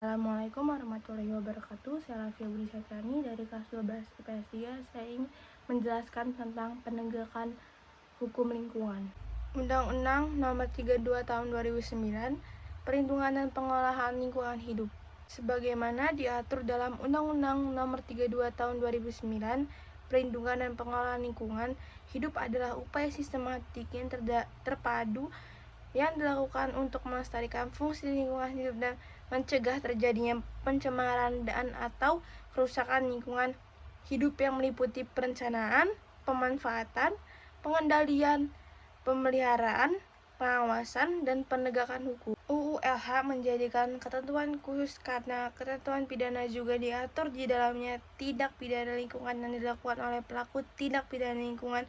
Assalamualaikum warahmatullahi wabarakatuh. Saya Rafia Budi Satyani dari kelas 12 IPS 3. Saya ingin menjelaskan tentang penegakan hukum lingkungan. Undang-Undang Nomor 32 Tahun 2009, Perlindungan dan Pengolahan Lingkungan Hidup. Sebagaimana diatur dalam Undang-Undang Nomor 32 Tahun 2009, Perlindungan dan Pengolahan Lingkungan Hidup adalah upaya sistematik yang terpadu yang dilakukan untuk melestarikan fungsi lingkungan hidup dan mencegah terjadinya pencemaran dan atau kerusakan lingkungan hidup yang meliputi perencanaan, pemanfaatan, pengendalian, pemeliharaan, pengawasan, dan penegakan hukum. UU LH menjadikan ketentuan khusus karena ketentuan pidana juga diatur di dalamnya. Tindak pidana lingkungan yang dilakukan oleh pelaku tindak pidana lingkungan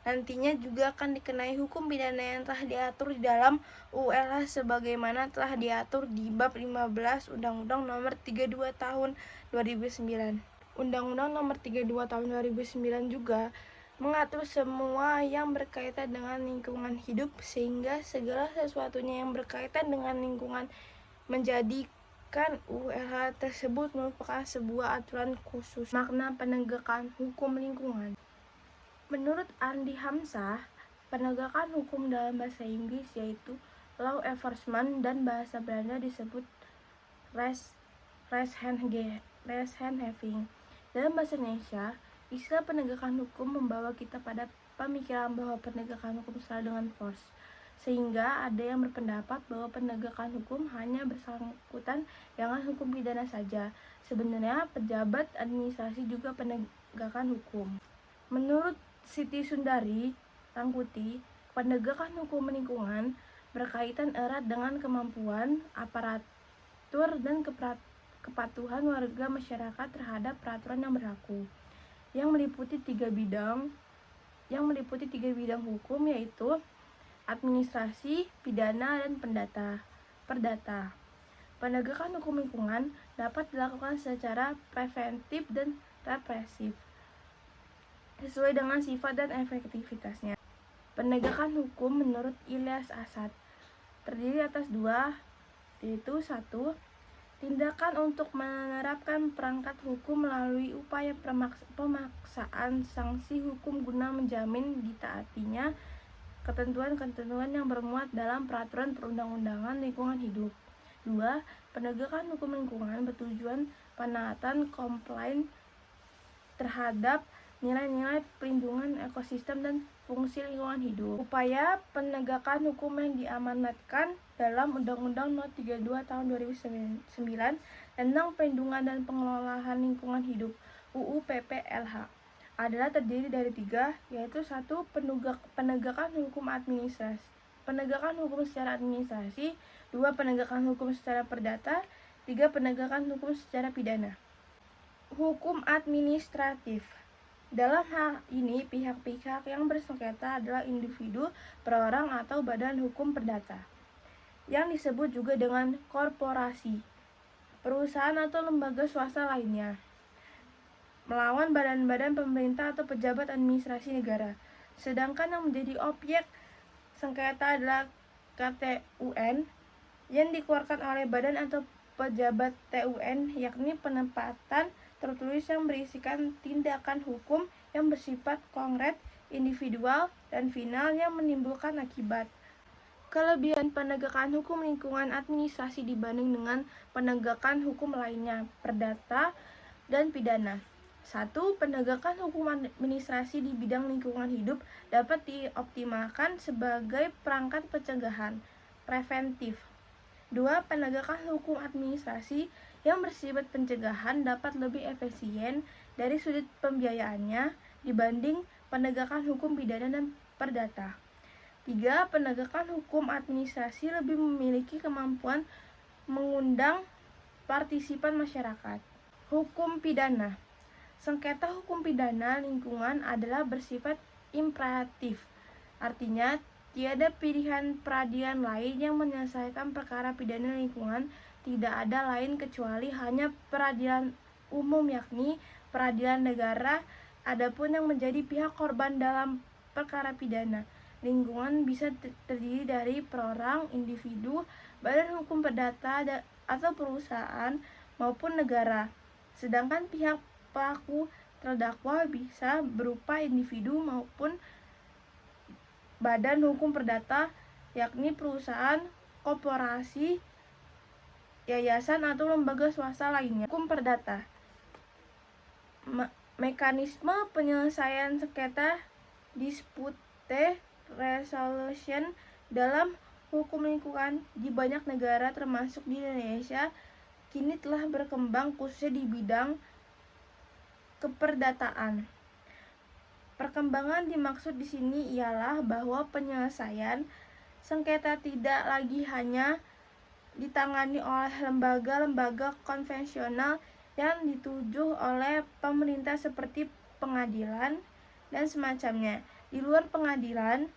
nantinya juga akan dikenai hukum pidana yang telah diatur di dalam UU LH sebagaimana telah diatur di bab 15 Undang-Undang Nomor 32 Tahun 2009. Undang-Undang Nomor 32 Tahun 2009 juga mengatur semua yang berkaitan dengan lingkungan hidup sehingga segala sesuatunya yang berkaitan dengan lingkungan menjadikan UU LH tersebut merupakan sebuah aturan khusus. Makna penegakan hukum lingkungan. Menurut Andi Hamzah, penegakan hukum dalam bahasa Inggris yaitu law enforcement dan bahasa Belanda disebut rechtshandhaving. Dalam bahasa Indonesia, istilah penegakan hukum membawa kita pada pemikiran bahwa penegakan hukum selalu dengan force. Sehingga ada yang berpendapat bahwa penegakan hukum hanya bersangkutan dengan hukum pidana saja. Sebenarnya pejabat administrasi juga penegakan hukum. Menurut Siti Sundari Rangkuti, penegakan hukum lingkungan berkaitan erat dengan kemampuan aparatur dan kepatuhan warga masyarakat terhadap peraturan yang berlaku, yang meliputi tiga bidang hukum yaitu administrasi, pidana, dan perdata. Penegakan hukum lingkungan dapat dilakukan secara preventif dan represif sesuai dengan sifat dan efektivitasnya. Penegakan hukum menurut Ilyas Asad terdiri atas dua, yaitu satu, tindakan untuk menerapkan perangkat hukum melalui upaya pemaksaan sanksi hukum guna menjamin ditaatinya ketentuan-ketentuan yang bermuat dalam peraturan perundang-undangan lingkungan hidup. Dua, penegakan hukum lingkungan bertujuan penaatan komplain terhadap nilai-nilai perlindungan ekosistem dan fungsi lingkungan hidup. Upaya penegakan hukum yang diamanatkan dalam Undang-Undang Nomor 32 Tahun 2009 tentang Perlindungan dan Pengelolaan Lingkungan Hidup UU PPLH adalah terdiri dari tiga, yaitu satu, penegakan hukum administrasi, penegakan hukum secara administrasi, dua, penegakan hukum secara perdata, tiga, penegakan hukum secara pidana. Hukum administratif. Dalam hal ini, pihak-pihak yang bersengketa adalah individu, perorangan, atau badan hukum perdata, yang disebut juga dengan korporasi, perusahaan atau lembaga swasta lainnya, melawan badan-badan pemerintah atau pejabat administrasi negara. Sedangkan yang menjadi objek sengketa adalah KTUN yang dikeluarkan oleh badan atau pejabat TUN, yakni penempatan tertulis yang berisikan tindakan hukum yang bersifat konkret, individual, dan final yang menimbulkan akibat. Kelebihan penegakan hukum lingkungan administrasi dibanding dengan penegakan hukum lainnya, perdata dan pidana. Satu, penegakan hukum administrasi di bidang lingkungan hidup dapat dioptimalkan sebagai perangkat pencegahan preventif. Dua, penegakan hukum administrasi yang bersifat pencegahan dapat lebih efisien dari sudut pembiayaannya dibanding penegakan hukum pidana dan perdata. Tiga, penegakan hukum administrasi lebih memiliki kemampuan mengundang partisipan masyarakat. Hukum pidana. Sengketa hukum pidana lingkungan adalah bersifat imperatif. Artinya, tiada pilihan peradilan lain yang menyelesaikan perkara pidana lingkungan. Tidak ada lain kecuali hanya peradilan umum, yakni peradilan negara. Adapun yang menjadi pihak korban dalam perkara pidana lingkungan bisa terdiri dari perorangan, individu, badan hukum perdata, atau perusahaan maupun negara. Sedangkan pihak pelaku terdakwa bisa berupa individu maupun badan hukum perdata, yakni perusahaan, korporasi, yayasan atau lembaga swasta lainnya. Hukum perdata. Mekanisme penyelesaian sengketa dispute resolution dalam hukum lingkungan di banyak negara termasuk di Indonesia kini telah berkembang khususnya di bidang keperdataan. Perkembangan dimaksud di sini ialah bahwa penyelesaian sengketa tidak lagi hanya ditangani oleh lembaga-lembaga konvensional yang dituju oleh pemerintah seperti pengadilan dan semacamnya. Di luar pengadilan,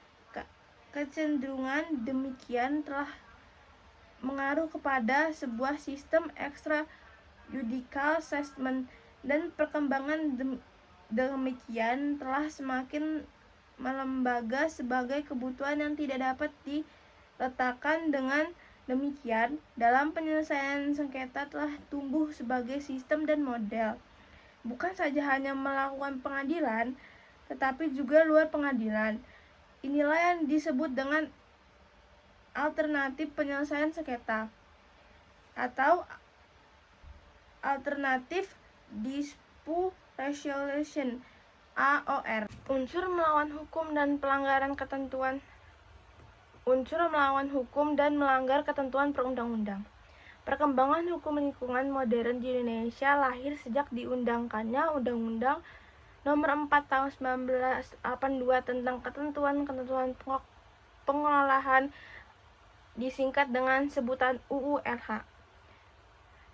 kecenderungan demikian telah mengaruh kepada sebuah sistem extrajudicial settlement, dan perkembangan demikian telah semakin melembaga sebagai kebutuhan yang tidak dapat diletakkan. Dengan demikian, dalam penyelesaian sengketa telah tumbuh sebagai sistem dan model, bukan saja hanya melakukan pengadilan, tetapi juga luar pengadilan. Inilah yang disebut dengan alternatif penyelesaian sengketa atau alternatif dispute resolution (AOR). Unsur melawan hukum dan melanggar ketentuan perundang-undang. Perkembangan hukum lingkungan modern di Indonesia lahir sejak diundangkannya Undang-Undang Nomor 4 Tahun 1982 tentang ketentuan-ketentuan pengelolaan, disingkat dengan sebutan UU LH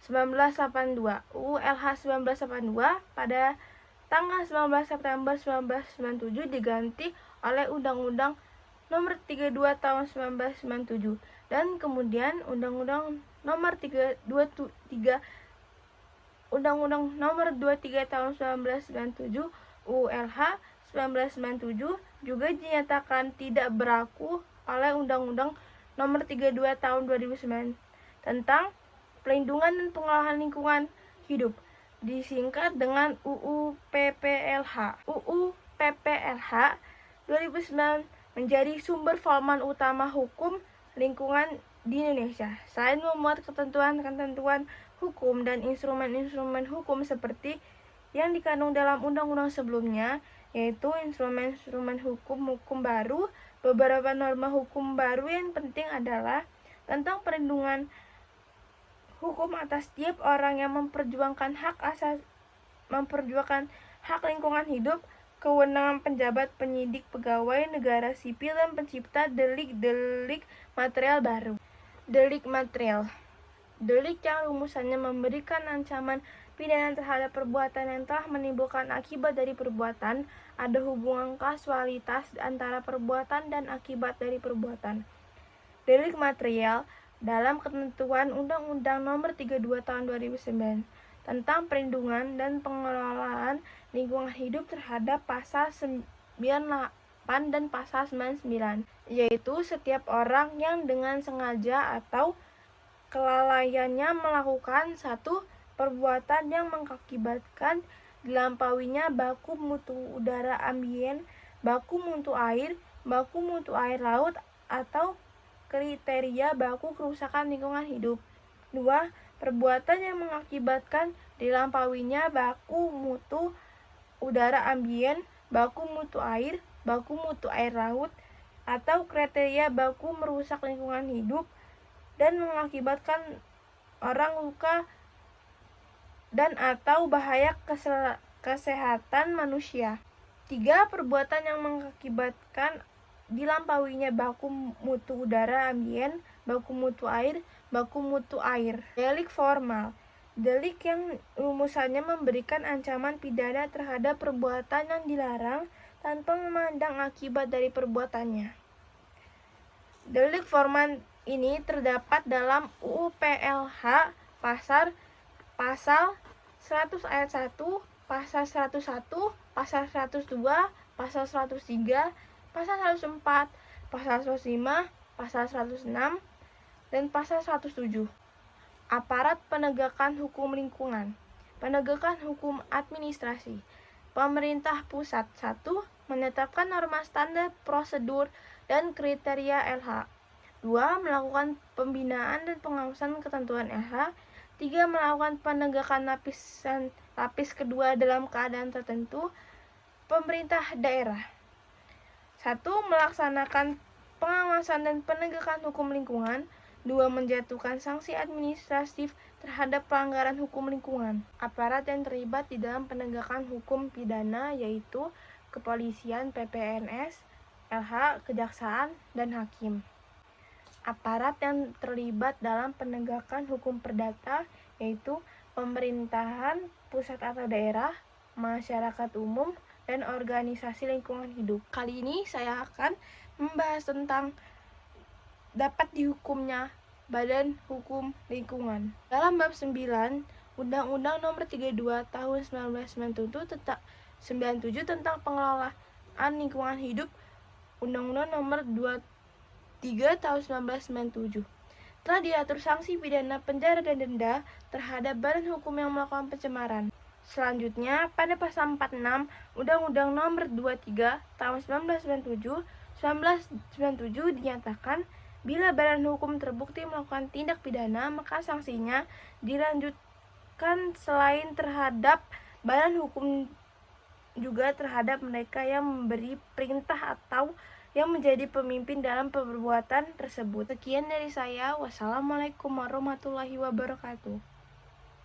1982. UU LH 1982 pada tanggal 19 September 1997 diganti oleh Undang-Undang Nomor 32 Tahun 1997 dan kemudian Undang-Undang Nomor 23 Tahun 1997 UULH 1997 juga dinyatakan tidak berlaku oleh Undang-Undang Nomor 32 Tahun 2009 tentang pelindungan dan pengelolaan lingkungan hidup, disingkat dengan UU PPLH. UU PPLH 2009 menjadi sumber formal utama hukum lingkungan di Indonesia. Selain memuat ketentuan-ketentuan hukum dan instrumen-instrumen hukum seperti yang dikandung dalam undang-undang sebelumnya, yaitu instrumen-instrumen hukum baru, beberapa norma hukum baru yang penting adalah tentang perlindungan hukum atas setiap orang yang memperjuangkan hak lingkungan hidup, kewenangan penjabat, penyidik, pegawai negara sipil, dan pencipta delik material baru. Delik material. Delik yang rumusannya memberikan ancaman pidana terhadap perbuatan yang telah menimbulkan akibat dari perbuatan. Ada hubungan kausalitas antara perbuatan dan akibat dari perbuatan. Delik material dalam ketentuan Undang-Undang Nomor 32 Tahun 2009 tentang perlindungan dan pengelolaan lingkungan hidup terhadap pasal 98 dan pasal 99, yaitu setiap orang yang dengan sengaja atau kelalaiannya melakukan satu perbuatan yang mengakibatkan dilampauinya baku mutu udara ambien, baku mutu air laut, atau kriteria baku kerusakan lingkungan hidup. 2. Perbuatan yang mengakibatkan dilampauinya baku mutu udara ambien, baku mutu air laut, atau kriteria baku merusak lingkungan hidup dan mengakibatkan orang luka dan atau bahaya kesehatan manusia. 3. Perbuatan yang mengakibatkan dilampauinya baku mutu udara ambien, baku mutu air. Delik formal. Delik yang rumusannya memberikan ancaman pidana terhadap perbuatan yang dilarang tanpa memandang akibat dari perbuatannya. Delik formal ini terdapat dalam UU PLH pasal 100 ayat 1, pasal 101, pasal 102, pasal 103, pasal 104, pasal 105, pasal 106, dan pasal 107. Aparat penegakan hukum lingkungan. Penegakan hukum administrasi. Pemerintah pusat 1. Menetapkan norma standar prosedur dan kriteria LH. 2. Melakukan pembinaan dan pengawasan ketentuan LH. 3. Melakukan penegakan lapis kedua dalam keadaan tertentu. Pemerintah daerah. 1. Melaksanakan pengawasan dan penegakan hukum lingkungan. 2. Menjatuhkan sanksi administratif terhadap pelanggaran hukum lingkungan. Aparat yang terlibat di dalam penegakan hukum pidana yaitu kepolisian, PPNS, LH, kejaksaan, dan hakim. Aparat yang terlibat dalam penegakan hukum perdata yaitu pemerintahan pusat atau daerah, masyarakat umum, dan organisasi lingkungan hidup. Kali ini saya akan membahas tentang dapat dihukumnya Badan Hukum Lingkungan. Dalam bab 9 Undang-Undang Nomor 32 Tahun 1997 tentang pengelolaan lingkungan hidup, Undang-Undang Nomor 23 Tahun 1997 telah diatur sanksi pidana penjara dan denda terhadap badan hukum yang melakukan pencemaran. Selanjutnya, pada pasal 46 Undang-Undang Nomor 23 Tahun 1997 dinyatakan bila badan hukum terbukti melakukan tindak pidana, maka sanksinya dilanjutkan selain terhadap badan hukum juga terhadap mereka yang memberi perintah atau yang menjadi pemimpin dalam perbuatan tersebut. Sekian dari saya. Wassalamualaikum warahmatullahi wabarakatuh.